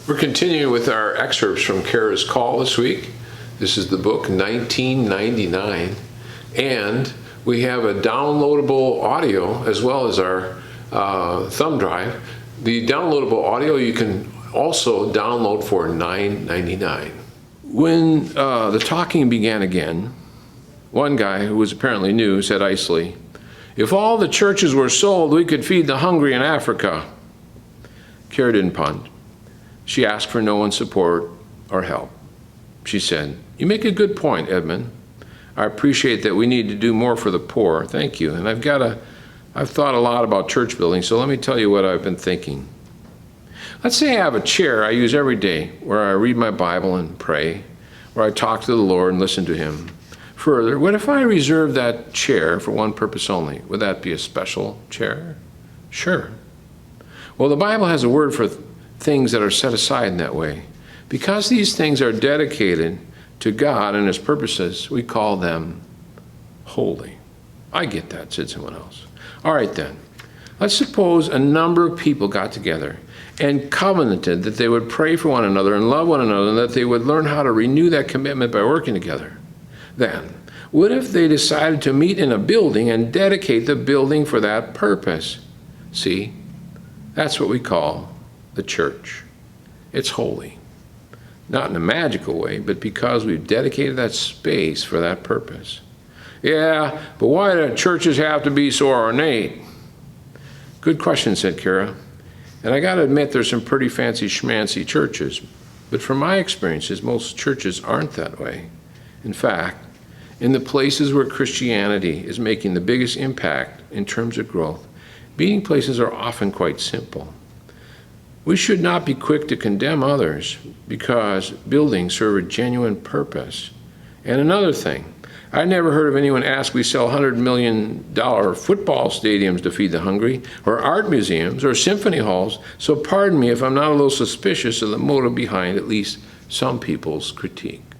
We're continuing with our excerpts from Kara's call this week. This is the book 1999, and we have a downloadable audio as well as our thumb drive. The downloadable audio you can also download for $9.99. When the talking began again, one guy who was apparently new said icily, "If all the churches were sold, we could feed the hungry in Africa." Kara didn't punt. She asked for no one's support or help. She said, "You make a good point, Edmund. I appreciate that we need to do more for the poor. Thank you. And I've thought a lot about church building, so let me tell you what I've been thinking. Let's say I have a chair I use every day where I read my Bible and pray, where I talk to the Lord and listen to him. Further, what if I reserve that chair for one purpose only? Would that be a special chair? Sure. Well, the Bible has a word for things that are set aside in that way. Because these things are dedicated to God and his purposes, we call them holy." "I get that," said someone else. "All right then. Let's suppose a number of people got together and covenanted that they would pray for one another and love one another, and that they would learn how to renew that commitment by working together. Then, what if they decided to meet in a building and dedicate the building for that purpose? See, that's what we call the church. It's holy. Not in a magical way, but because we've dedicated that space for that purpose." "Yeah, but why do churches have to be so ornate?" "Good question," said Kara. "And I got to admit there's some pretty fancy schmancy churches. But from my experiences, most churches aren't that way. In fact, in the places where Christianity is making the biggest impact in terms of growth, meeting places are often quite simple. We should not be quick to condemn others because buildings serve a genuine purpose. And another thing, I never heard of anyone ask we sell $100 million football stadiums to feed the hungry, or art museums, or symphony halls, so pardon me if I'm not a little suspicious of the motive behind at least some people's critique."